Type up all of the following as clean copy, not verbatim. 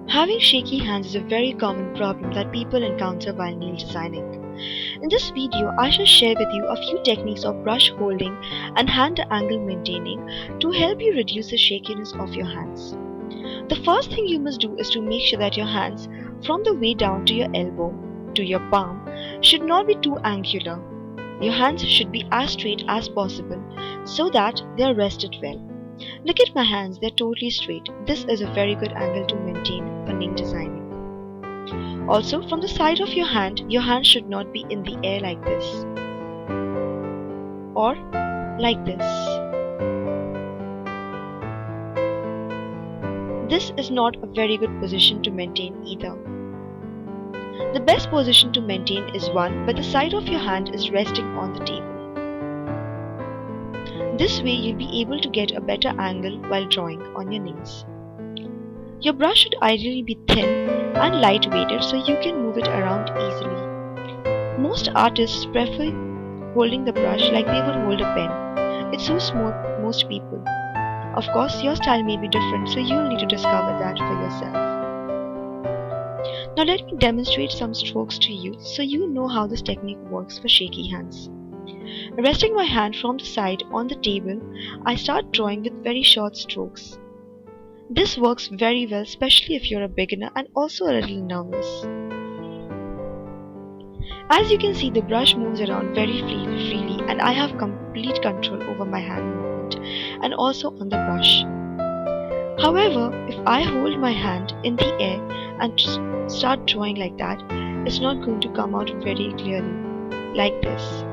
Having shaky hands is a very common problem that people encounter while nail designing. In this video, I shall share with you a few techniques of brush holding and hand angle maintaining to help you reduce the shakiness of your hands. The first thing you must do is to make sure that your hands, from the way down to your elbow to your palm, should not be too angular. Your hands should be as straight as possible so that they are rested well. Look at my hands, they're totally straight. This is a very good angle to maintain for nail designing. Also, from the side of your hand should not be in the air like this or like this. This is not a very good position to maintain either. The best position to maintain is one where the side of your hand is resting on the table. This way you'll be able to get a better angle while drawing on your nails. Your brush should ideally be thin and light-weighted so you can move it around easily. Most artists prefer holding the brush like they would hold a pen. It suits most people. Of course, your style may be different, so you'll need to discover that for yourself. Now let me demonstrate some strokes to you so you know how this technique works for shaky hands. Resting my hand from the side on the table, I start drawing with very short strokes. This works very well, especially if you're a beginner and also a little nervous. As you can see, the brush moves around very freely and I have complete control over my hand movement and also on the brush. However, if I hold my hand in the air and start drawing like that, it's not going to come out very clearly, like this.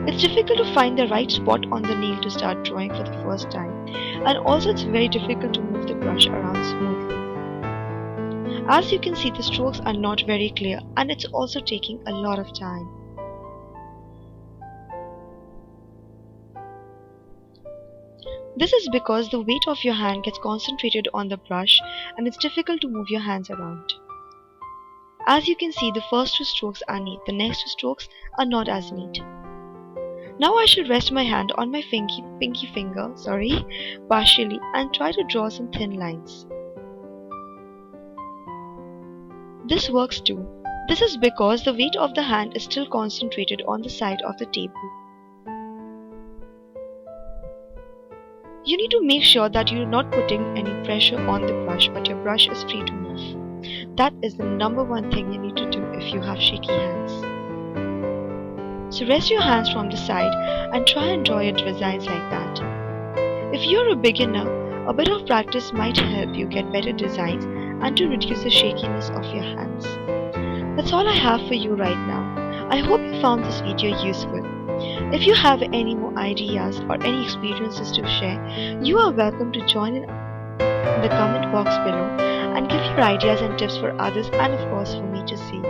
It's difficult to find the right spot on the nail to start drawing for the first time, and also it's very difficult to move the brush around smoothly. As you can see, the strokes are not very clear and it's also taking a lot of time. This is because the weight of your hand gets concentrated on the brush and it's difficult to move your hands around. As you can see, the first two strokes are neat, the next two strokes are not as neat. Now I shall rest my hand on my pinky finger, partially, and try to draw some thin lines. This works too. This is because the weight of the hand is still concentrated on the side of the table. You need to make sure that you're not putting any pressure on the brush, but your brush is free to move. That is the number one thing you need to do if you have shaky hands. So rest your hands from the side and try and draw your designs like that. If you're a beginner, a bit of practice might help you get better designs and to reduce the shakiness of your hands. That's all I have for you right now. I hope you found this video useful. If you have any more ideas or any experiences to share, you are welcome to join in the comment box below and give your ideas and tips for others and of course for me to see.